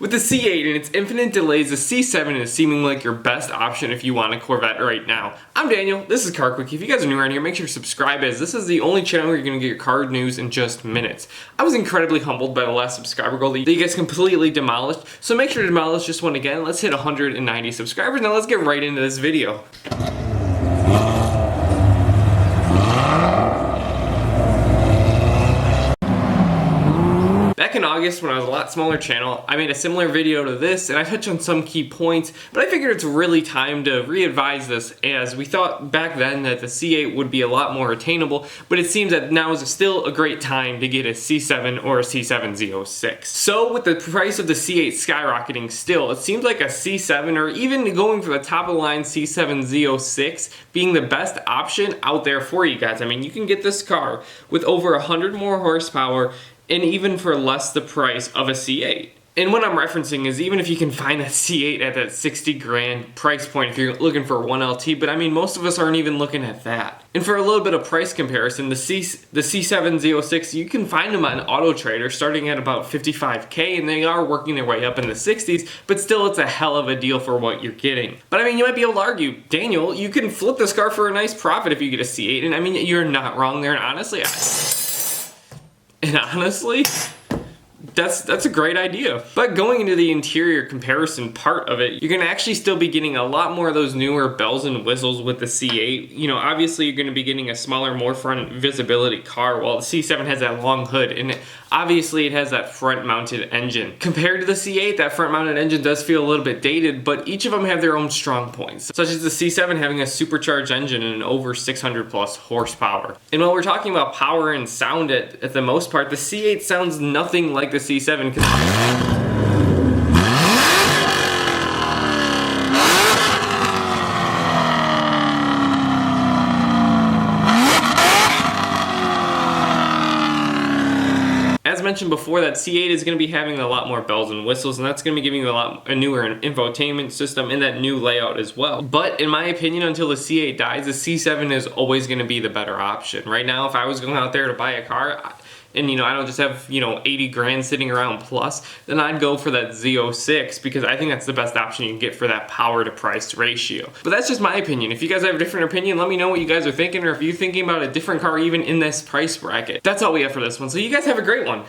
With the C8 and its infinite delays, the C7 is seeming like your best option if you want a Corvette right now. I'm Daniel, this is Car Quickie. If you guys are new around here, make sure to subscribe, as this is the only channel where you're going to get your car news in just minutes. I was incredibly humbled by the last subscriber goal that you guys completely demolished, so make sure to demolish this one again. Let's hit 190 subscribers. Now let's get right into this video. Back in August, when I was a lot smaller channel, I made a similar video to this and I touched on some key points, but I figured it's really time to re-advise this, as we thought back then that the C8 would be a lot more attainable, but it seems that now is still a great time to get a C7 or a C7 Z06. So with the price of the C8 skyrocketing still, it seems like a C7 or even going for the top of the line C7 Z06 being the best option out there for you guys. I mean, you can get this car with over 100 more horsepower and even for less the price of a C8. And what I'm referencing is even if you can find a C8 at that 60 grand price point if you're looking for 1LT, but I mean most of us aren't even looking at that. And for a little bit of price comparison, the C7 Z06, you can find them on Auto Trader starting at about 55K, and they are working their way up in the 60s, but still it's a hell of a deal for what you're getting. But I mean, you might be able to argue, Daniel, you can flip this car for a nice profit if you get a C8, and I mean, you're not wrong there, and honestly, that's a great idea. But going into the interior comparison part of it, you're gonna actually still be getting a lot more of those newer bells and whistles with the C8. You know, obviously you're gonna be getting a smaller, more front visibility car, while the C7 has that long hood, and obviously it has that front mounted engine. Compared to the C8, that front mounted engine does feel a little bit dated, but each of them have their own strong points, such as the C7 having a supercharged engine and over 600 plus horsepower. And while we're talking about power and sound at the most part, the C8 sounds nothing like the C7. As mentioned before, that C8 is going to be having a lot more bells and whistles, and that's going to be giving you a newer infotainment system in that new layout as well. But in my opinion, until the C8 dies, the C7 is always going to be the better option. Right now, if I was going out there to buy a car, and you know, I don't just have, you know, 80 grand sitting around plus, then I'd go for that Z06, because I think that's the best option you can get for that power to price ratio. But that's just my opinion. If you guys have a different opinion, let me know what you guys are thinking, or if you're thinking about a different car even in this price bracket. That's all we have for this one, so you guys have a great one.